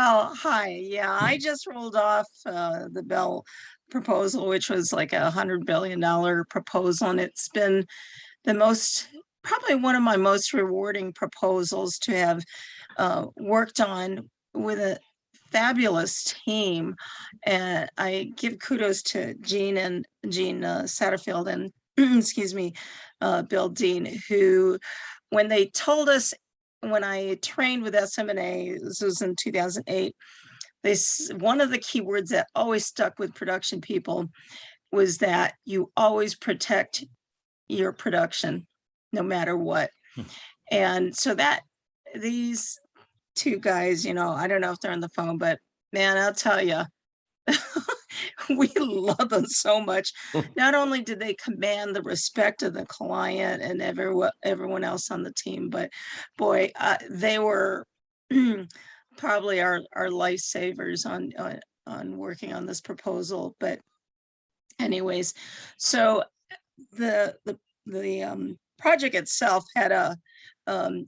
Oh, hi. Yeah, I just rolled off the Bell proposal, which was like $100 billion proposal, and it's been the most, probably one of my most rewarding proposals to have worked on with a fabulous team. And I give kudos to Gene Satterfield and excuse me, Bill Dean, who, when they told us, when I trained with SMA, this was in 2008, one of the key words that always stuck with production people was that you always protect your production no matter what. And so that these two guys, I don't know if they're on the phone, but man, I'll tell you, we love them so much. Not only did they command the respect of the client and everyone else on the team, but boy, they were probably our lifesavers on working on this proposal. But anyways, so the project itself had a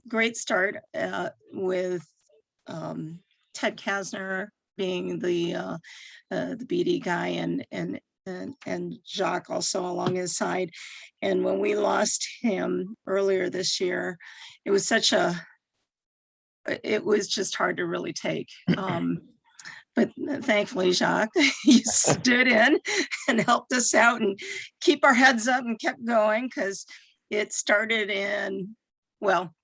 great start with Ted Kasner being the BD guy and Jacques also along his side. And when we lost him earlier this year, it was it was just hard to really take. But thankfully, Jacques, he stood in and helped us out and keep our heads up and kept going, because it started in, well,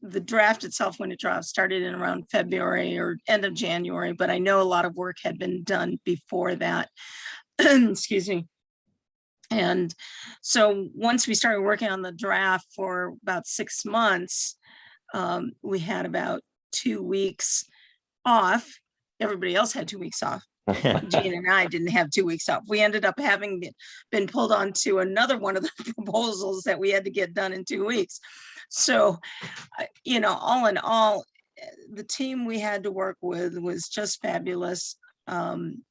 the draft itself, when it dropped, started in around February or end of January, but I know a lot of work had been done before that. Excuse me. And so once we started working on the draft for about 6 months, we had about 2 weeks off. Everybody else had 2 weeks off. Gene and I didn't have 2 weeks off. We ended up having been pulled onto another one of the proposals that we had to get done in 2 weeks. So, all in all, the team we had to work with was just fabulous. And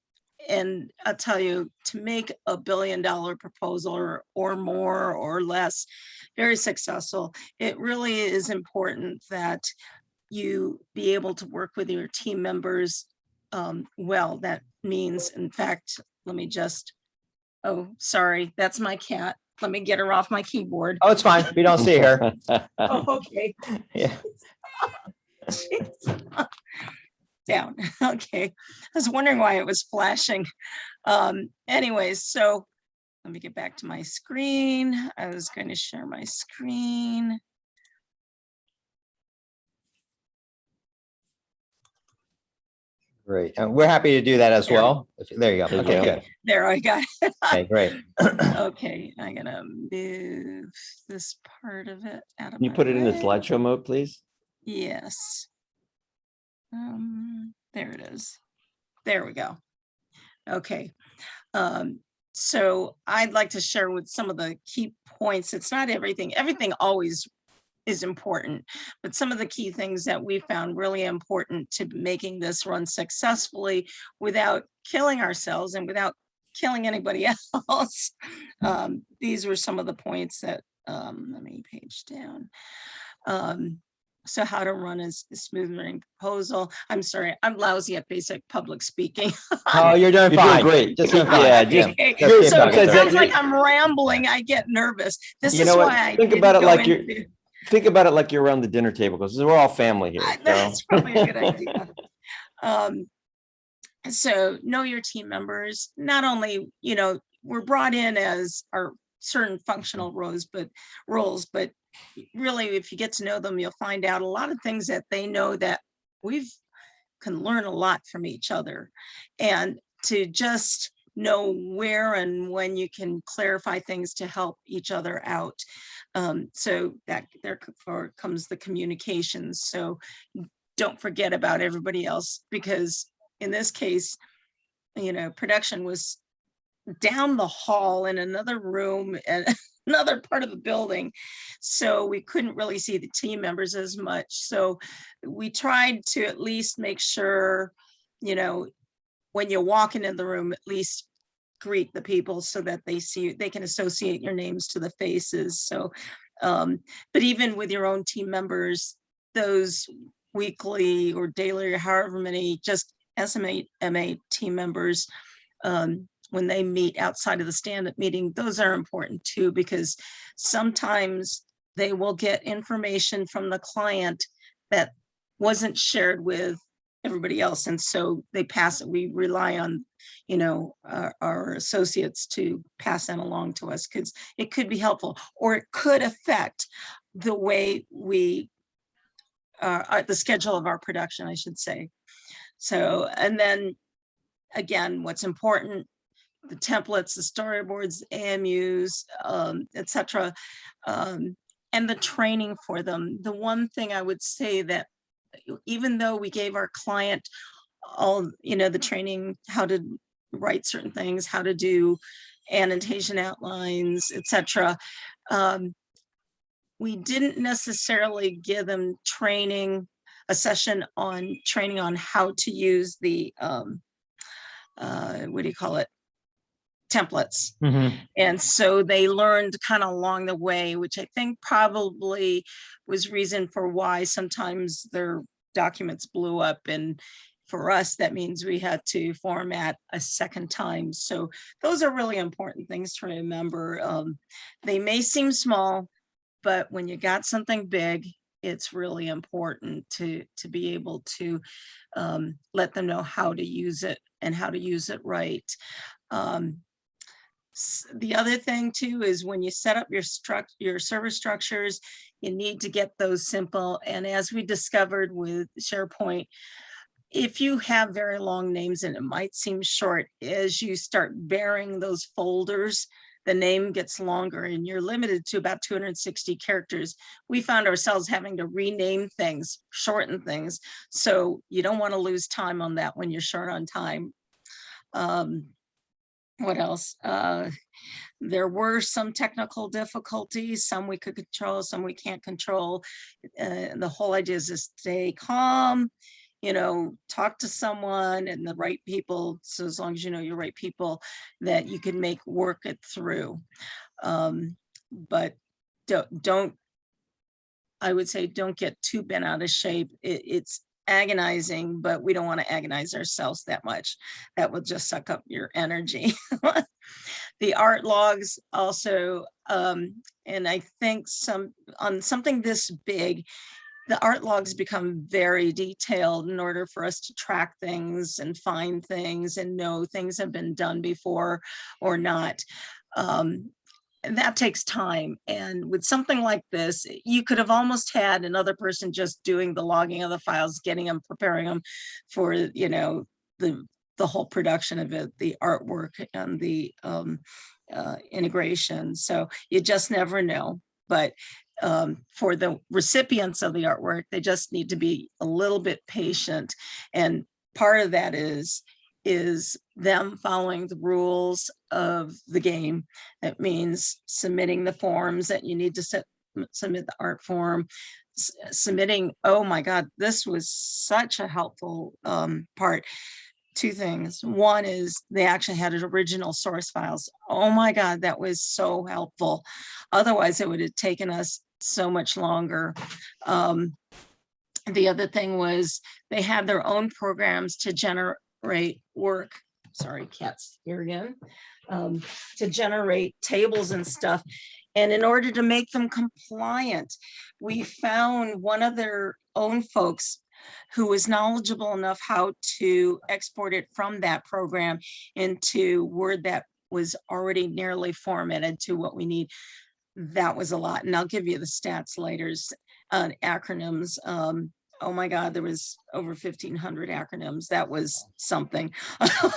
I'll tell you, to make a $1 billion proposal or more or less very successful, it really is important that you be able to work with your team members well. That means, in fact, let me just, oh, sorry, that's my cat. Let me get her off my keyboard. Oh, it's fine. We don't see her. Oh, okay. Yeah. Down. Okay. I was wondering why it was flashing. Anyways, so let me get back to my screen. I was going to share my screen. Great. And we're happy to do that as well. There you go. Okay, good. There, I got it. Okay, great. Okay, I'm gonna move this part of it out of Can you put it in the slideshow mode, please? Yes. There it is. There we go. Okay. So I'd like to share with some of the key points. It's not everything. Everything always is important, but some of the key things that we found really important to making this run successfully without killing ourselves and without killing anybody else. These were some of the points that, let me page down. So how to run a smooth running proposal. I'm sorry, I'm lousy at basic public speaking. Oh, you're doing fine. Great. Just doing fine. Yeah, Yeah. Okay. Just So keep it talking. sounds like I'm rambling. I get nervous. This You is know what? why I Think didn't about it go like you're into- think about it like you're around the dinner table, because we're all family here. That's probably a good idea. So know your team members. Not only, we're brought in as our certain functional roles, but really, if you get to know them, you'll find out a lot of things that they know that we can learn a lot from each other. And to just know where and when you can clarify things to help each other out. So that therefore comes the communications. So don't forget about everybody else, because in this case, production was down the hall in another room and another part of the building. So we couldn't really see the team members as much. So we tried to at least make sure, when you walk into the room, at least greet the people so that they can associate your names to the faces. So, but even with your own team members, those weekly or daily or however many just SMA team members, when they meet outside of the stand-up meeting, those are important too, because sometimes they will get information from the client that wasn't shared with everybody else. And so they pass it. We rely on, our associates to pass that along to us, because it could be helpful, or it could affect the way we, the schedule of our production, I should say. So, and then again, what's important, the templates, the storyboards, AMUs, etc., and the training for them. The one thing I would say that even though we gave our client all, the training, how to write certain things, how to do annotation outlines, etc., we didn't necessarily give them a session on training on how to use the, what do you call it? Templates. And so they learned kind of along the way, which I think probably was reason for why sometimes their documents blew up. And for us, that means we had to format a second time. So those are really important things to remember. They may seem small, but when you got something big, it's really important to be able to let them know how to use it and how to use it right. The other thing too is when you set up your server structures, you need to get those simple. And as we discovered with SharePoint, if you have very long names and it might seem short, as you start bearing those folders, the name gets longer and you're limited to about 260 characters. We found ourselves having to rename things, shorten things. So you don't want to lose time on that when you're short on time. What else? There were some technical difficulties, some we could control, some we can't control. The whole idea is to stay calm, talk to someone and the right people. So as long as you know your right people, that you can work it through. But I would say don't get too bent out of shape. It's agonizing, but we don't want to agonize ourselves that much. That will just suck up your energy. The art logs also, and I think on something this big, the art logs become very detailed in order for us to track things and find things and know things have been done before or not. And that takes time. And with something like this, you could have almost had another person just doing the logging of the files, getting them, preparing them for, the whole production of it, the artwork and the integration. So you just never know. But for the recipients of the artwork, they just need to be a little bit patient. And part of that is them following the rules of the game. That means submitting the forms that you need to submit the art form, submitting. Oh my God, this was such a helpful part. Two things. One is they actually had original source files. Oh my God, that was so helpful. Otherwise, it would have taken us so much longer. The other thing was they had their own programs to generate work. Sorry, cats here again. To generate tables and stuff. And in order to make them compliant, we found one of their own folks who was knowledgeable enough how to export it from that program into Word that was already nearly formatted to what we need. That was a lot. And I'll give you the stats later on acronyms. Oh my God, there was over 1,500 acronyms. That was something. Wow.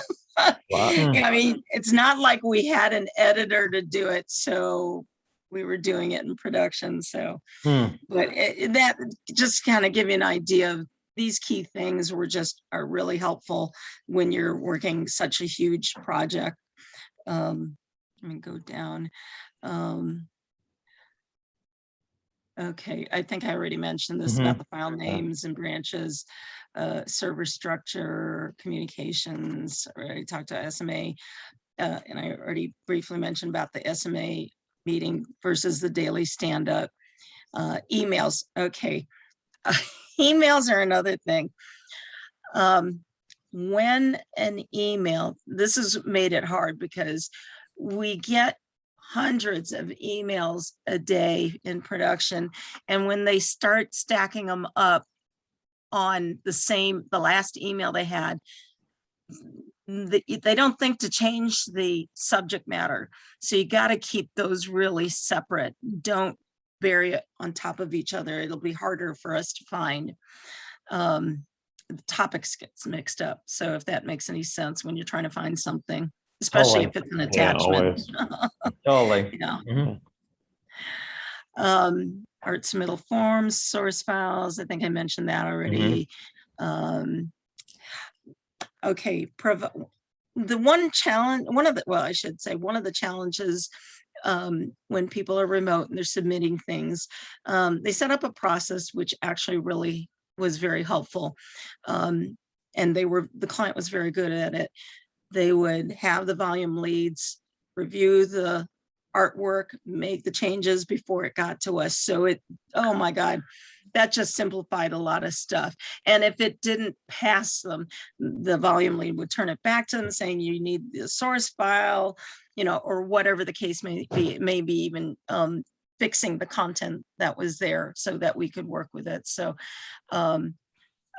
I mean, it's not like we had an editor to do it. So we were doing it in production. So, but that just kind of give you an idea of these key things are really helpful when you're working such a huge project. Let me go down. Okay, I think I already mentioned this about the file names and branches, server structure, communications. I already talked to SMA, and I already briefly mentioned about the SMA meeting versus the daily stand-up. Emails, okay. emails are another thing. When an email, this has made it hard because we get hundreds of emails a day in production. And when they start stacking them up on the last email they had, they don't think to change the subject matter. So you got to keep those really separate. Don't bury it on top of each other. It'll be harder for us to find. The topics gets mixed up. So if that makes any sense when you're trying to find something, especially if it's an attachment. Totally. Yeah. Art submittal forms, source files. I think I mentioned that already. Okay. The one challenge, one of the challenges when people are remote and they're submitting things, they set up a process which actually really was very helpful. And the client was very good at it. They would have the volume leads review the artwork, make the changes before it got to us. So oh my God, that just simplified a lot of stuff. And if it didn't pass them, the volume lead would turn it back to them saying you need the source file, or whatever the case may be. Maybe even fixing the content that was there so that we could work with it. So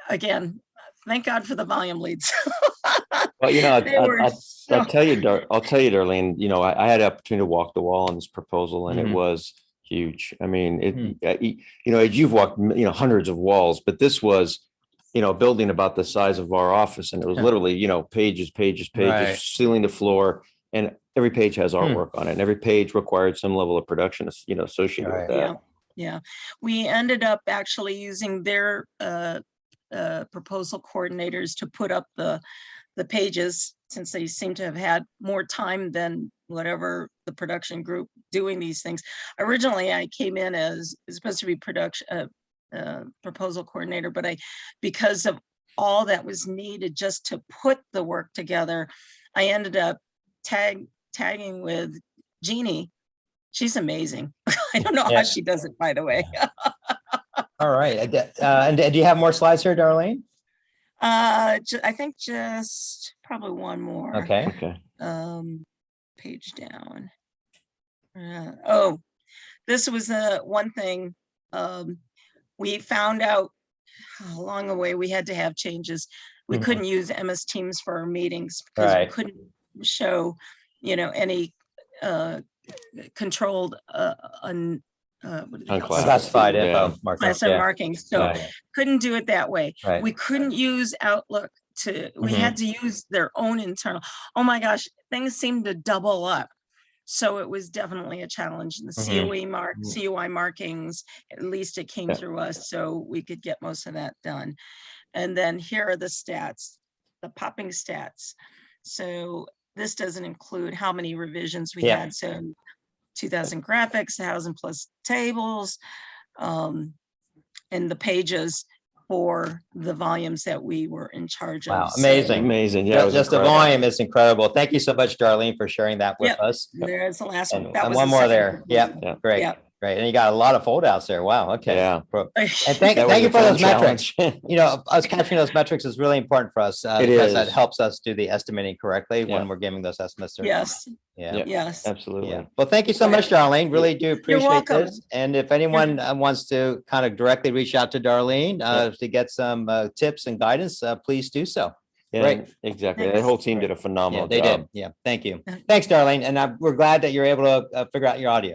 again, thank God for the volume leads. Well, I'll tell you, Darlene, I had the opportunity to walk the wall on this proposal, and it was huge. I mean, as you've walked, hundreds of walls, but this was, a building about the size of our office, and it was literally, pages, Right. sealing the floor, and every page has artwork on it, and every page required some level of production, associated with that. Yeah. We ended up actually using their proposal coordinators to put up the pages, since they seem to have had more time than whatever the production group doing these things. Originally, I came in as supposed to be proposal coordinator, but because of all that was needed just to put the work together, I ended up tagging with Jeannie. She's amazing. I don't know how she does it, by the way. All right. And do you have more slides here, Darlene? I think just probably one more. Okay. Page down. This was the one thing we found out along the way. We had to have changes. We couldn't use MS Teams for our meetings because we couldn't show, any controlled unclassified info markings. So couldn't do it that way. Right. We couldn't use Outlook we had to use their own internal. Oh my gosh, things seemed to double up. So it was definitely a challenge. The CUI markings, at least it came through us, so we could get most of that done. And then here are the stats, the popping stats. So this doesn't include how many revisions we had. So 2,000 graphics, 1,000 plus tables, and the pages for the volumes that we were in charge of. Wow, amazing. Yeah, just the volume is incredible. Thank you so much, Darlene, for sharing that with us. There's the last one. And one more there. Great. Great. And you got a lot of foldouts there. Wow. Okay. Yeah. And thank you for those metrics. Us capturing those metrics is really important for us because that helps us do the estimating correctly when we're giving those estimates. Yes. Yes. Absolutely. Yeah. Well, thank you so much, Darlene. Really do appreciate this. And if anyone wants to kind of directly reach out to Darlene to get some tips and guidance, please do so. Right. Exactly. That whole team did a phenomenal job. They did. Yeah. Thank you. Thanks, Darlene. And we're glad that you're able to figure out your audio.